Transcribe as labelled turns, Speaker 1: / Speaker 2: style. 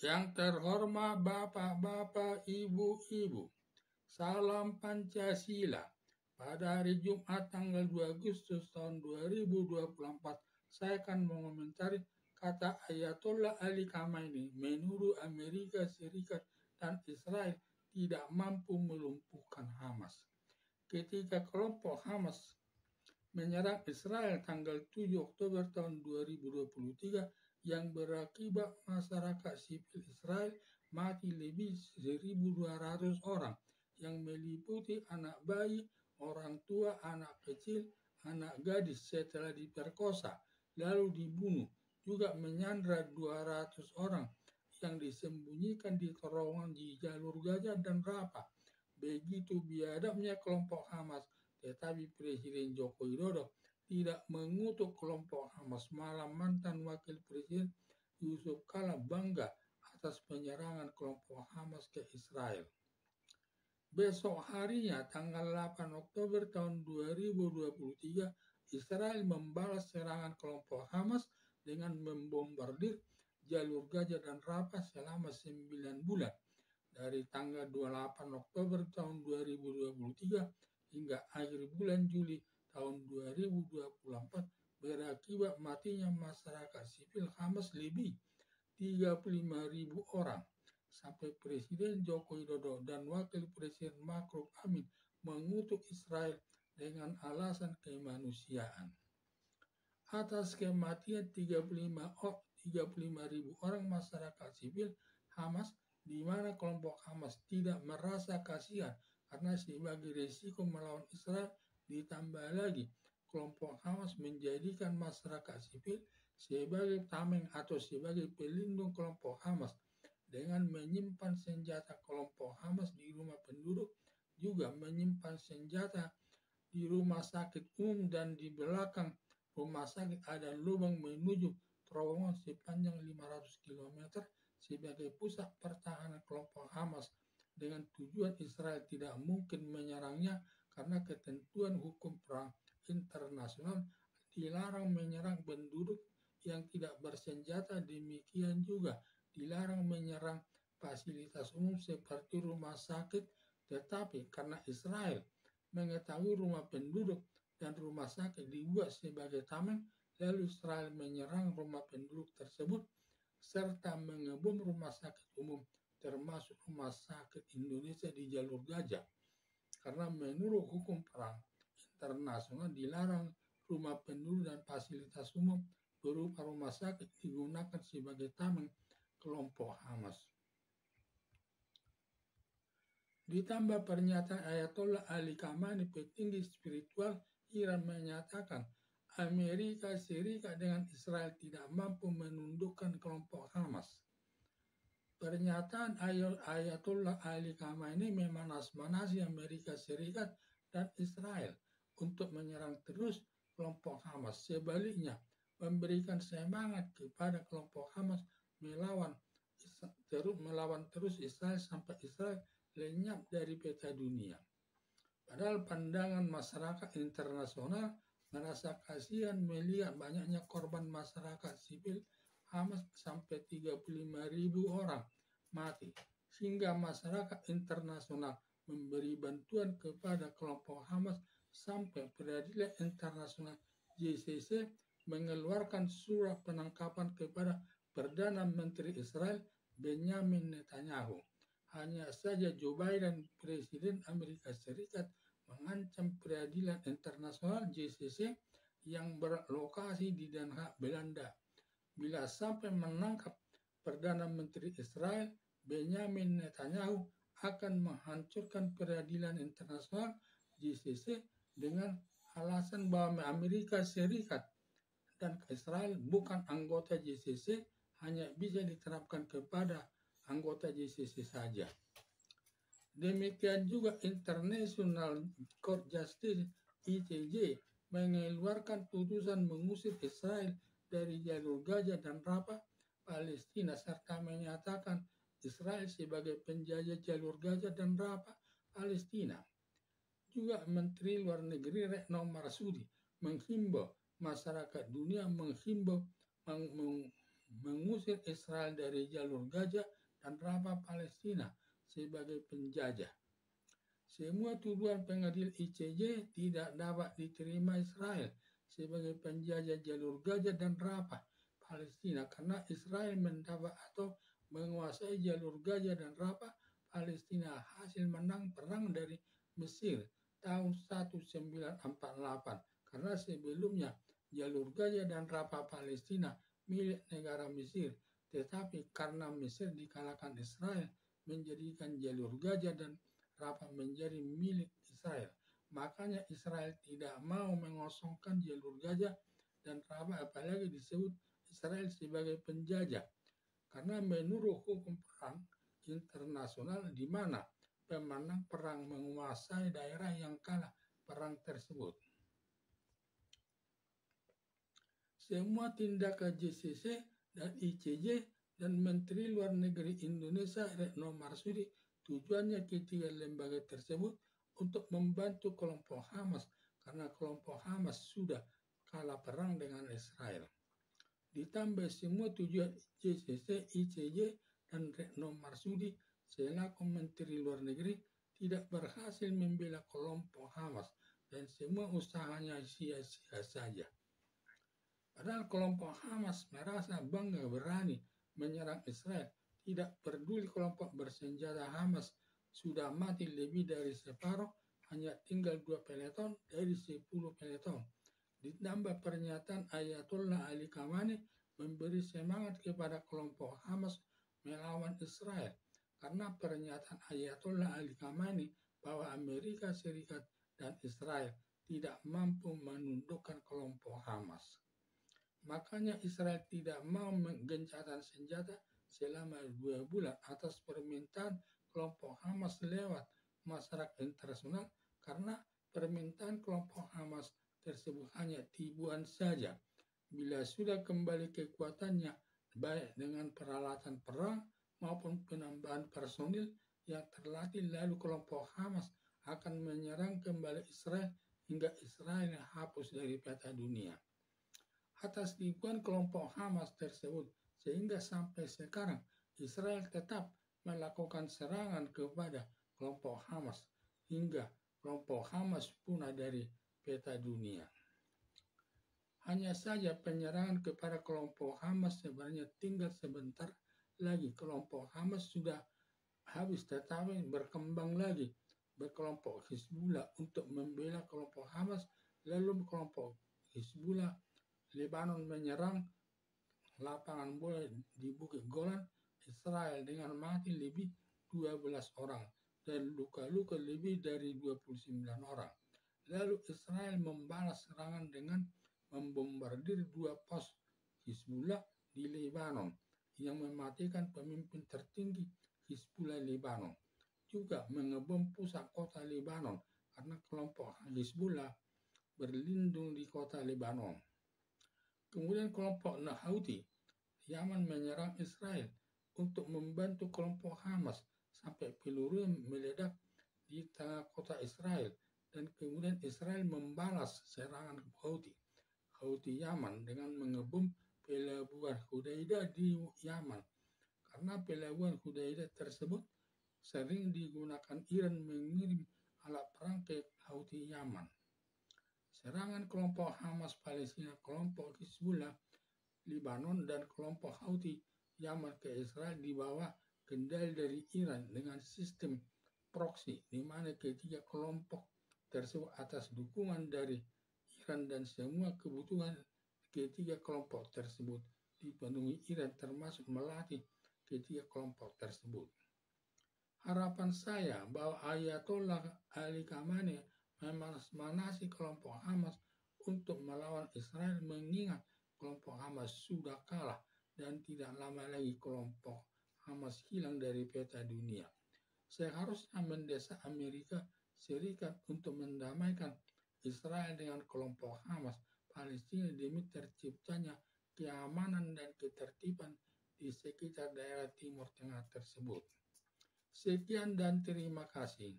Speaker 1: Yang terhormat Bapak-Bapak, Ibu-Ibu, salam Pancasila. Pada hari Jumat tanggal 2 Agustus tahun 2024, saya akan mengomentari kata Ayatollah Ali Khamenei menurut Amerika Serikat dan Israel tidak mampu melumpuhkan Hamas. Ketika kelompok Hamas menyerang Israel tanggal 7 Oktober tahun 2023 yang berakibat masyarakat sipil Israel mati lebih 1.200 orang yang meliputi anak bayi, orang tua, anak kecil, anak gadis setelah diperkosa, lalu dibunuh. Juga menyandra 200 orang yang disembunyikan di terowongan di jalur Gaza dan Rafah. Begitu biadabnya kelompok Hamas, tetapi Presiden Joko Widodo tidak mengutuk kelompok Hamas, malah mantan Wakil Presiden Yusuf Kala bangga atas penyerangan kelompok Hamas ke Israel. Besok harinya, tanggal 8 Oktober tahun 2023, Israel membalas serangan kelompok Hamas dengan membombardir jalur Gaza dan Rafah selama 9 bulan. Dari tanggal 28 Oktober tahun 2023 hingga akhir bulan Juli tahun 2024 berakibat matinya masyarakat sipil Hamas lebih 35.000 orang. Sampai Presiden Joko Widodo dan Wakil Presiden Ma'ruf Amin mengutuk Israel dengan alasan kemanusiaan. Atas kematian 35.000 orang masyarakat sipil Hamas, di mana kelompok Hamas tidak merasa kasihan karena sebagai risiko melawan Israel, ditambah lagi kelompok Hamas menjadikan masyarakat sipil sebagai tameng atau sebagai pelindung kelompok Hamas dengan menyimpan senjata. Kelompok Hamas di rumah penduduk juga menyimpan senjata di rumah sakit umum, dan di belakang rumah sakit ada lubang menuju terowongan sepanjang 500 km sebagai pusat pertahanan kelompok Hamas dengan tujuan Israel tidak mungkin menyerangnya karena ketentuan hukum perang internasional dilarang menyerang penduduk yang tidak bersenjata. Demikian juga dilarang menyerang fasilitas umum seperti rumah sakit. Tetapi karena Israel mengetahui rumah penduduk dan rumah sakit dibuat sebagai tameng, lalu Israel menyerang rumah penduduk tersebut serta mengebom rumah sakit umum termasuk rumah sakit Indonesia di jalur Gaza. Karena menurut hukum perang internasional dilarang rumah penduduk dan fasilitas umum berupa rumah sakit digunakan sebagai tameng kelompok Hamas. Ditambah pernyataan Ayatollah Ali Khamenei, petinggi spiritual Iran, menyatakan Amerika Serikat dengan Israel tidak mampu menundukkan kelompok Hamas. Pernyataan Ayatollah Ali Khamenei memanas-manasi Amerika Serikat dan Israel untuk menyerang terus kelompok Hamas. Sebaliknya, memberikan semangat kepada kelompok Hamas melawan terus Israel sampai Israel lenyap dari peta dunia. Padahal pandangan masyarakat internasional merasa kasihan melihat banyaknya korban masyarakat sipil Hamas sampai 35.000 orang mati, sehingga masyarakat internasional memberi bantuan kepada kelompok Hamas sampai Peradilan Internasional JCC mengeluarkan surat penangkapan kepada Perdana Menteri Israel Benjamin Netanyahu. Hanya saja Joe Biden, Presiden Amerika Serikat, mengancam Peradilan Internasional JCC yang berlokasi di Den Haag, Belanda. Bila sampai menangkap Perdana Menteri Israel, Benjamin Netanyahu akan menghancurkan Peradilan Internasional JCC dengan alasan bahwa Amerika Serikat dan Israel bukan anggota JCC, hanya bisa diterapkan kepada anggota JCC saja. Demikian juga International Court Justice ICJ mengeluarkan putusan mengusir Israel dari jalur Gaza dan Rafah, Palestina, serta menyatakan Israel sebagai penjajah jalur Gaza dan Rafah, Palestina. Juga Menteri Luar Negeri Retno Marsudi menghimbau masyarakat dunia mengusir Israel dari jalur Gaza dan Rafah Palestina sebagai penjajah. Semua tuduhan pengadilan ICJ tidak dapat diterima Israel sebagai penjajah jalur Gaza dan Rafah Palestina karena Israel mendapat atau menguasai jalur Gaza dan Rafah Palestina hasil menang perang dari Mesir tahun 1948 karena sebelumnya jalur Gaza dan Rafah Palestina milik negara Mesir, tetapi karena Mesir dikalahkan Israel menjadikan jalur Gaza dan Rafah menjadi milik Israel. Makanya Israel tidak mau mengosongkan jalur Gaza dan Rafah, apalagi disebut Israel sebagai penjajah. Karena menurut hukum perang internasional di mana pemenang perang menguasai daerah yang kalah perang tersebut. Semua tindakan JCC dan ICJ dan Menteri Luar Negeri Indonesia Retno Marsudi tujuannya ketiga lembaga tersebut untuk membantu kelompok Hamas karena kelompok Hamas sudah kalah perang dengan Israel. Ditambah semua tujuan JCC, ICJ, dan Retno Marsudi selaku Menteri Luar Negeri tidak berhasil membela kelompok Hamas dan semua usahanya sia-sia saja. Padahal kelompok Hamas merasa bangga berani menyerang Israel. Tidak peduli kelompok bersenjata Hamas sudah mati lebih dari separuh, hanya tinggal 2 peleton dari 10 peleton. Ditambah pernyataan Ayatollah Ali Khamenei memberi semangat kepada kelompok Hamas melawan Israel. Karena pernyataan Ayatollah Ali Khamenei bahwa Amerika Serikat dan Israel tidak mampu menundukkan kelompok Hamas. Makanya Israel tidak mau menggencatan senjata selama 2 bulan atas permintaan kelompok Hamas lewat masyarakat internasional karena permintaan kelompok Hamas tersebut hanya tipuan saja. Bila sudah kembali kekuatannya baik dengan peralatan perang maupun penambahan personil yang terlatih, lalu kelompok Hamas akan menyerang kembali Israel hingga Israel hapus dari peta dunia. Atas tipuan kelompok Hamas tersebut, sehingga sampai sekarang Israel tetap melakukan serangan kepada kelompok Hamas hingga kelompok Hamas punah dari peta dunia. Hanya saja penyerangan kepada kelompok Hamas sebenarnya tinggal sebentar lagi. Kelompok Hamas sudah habis, tetapi berkembang lagi berkelompok Hizbullah untuk membela kelompok Hamas. Lalu kelompok Hizbullah Lebanon menyerang lapangan bola di Bukit Golan Israel dengan mati lebih 12 orang dan luka-luka lebih dari 29 orang. Lalu Israel membalas serangan dengan membombardir 2 pos Hizbullah di Lebanon yang mematikan pemimpin tertinggi Hizbullah Lebanon. Juga mengebom pusat kota Lebanon karena kelompok Hizbullah berlindung di kota Lebanon. Kemudian kelompok Houthi Yaman menyerang Israel untuk membantu kelompok Hamas sampai peluru meledak di tengah kota Israel dan kemudian Israel membalas serangan Houthi Yaman dengan mengebom pelabuhan Hudaidah di Yaman karena pelabuhan Hudaidah tersebut sering digunakan Iran mengirim alat perang ke Houthi Yaman. Serangan kelompok Hamas Palestina, kelompok Hizbullah Lebanon, dan kelompok Houthi Yaman ke Israel di bawah kendali dari Iran dengan sistem proksi, di mana ketiga kelompok tersebut atas dukungan dari Iran dan semua kebutuhan ketiga kelompok tersebut dipenuhi Iran termasuk melatih ketiga kelompok tersebut. Harapan saya bahwa Ayatollah Ali Khamenei memanasi kelompok Hamas untuk melawan Israel mengingat kelompok Hamas sudah kalah dan tidak lama lagi kelompok Hamas hilang dari peta dunia. Seharusnya mendesak Amerika Serikat untuk mendamaikan Israel dengan kelompok Hamas Palestina demi terciptanya keamanan dan ketertiban di sekitar daerah Timur Tengah tersebut. Sekian dan terima kasih.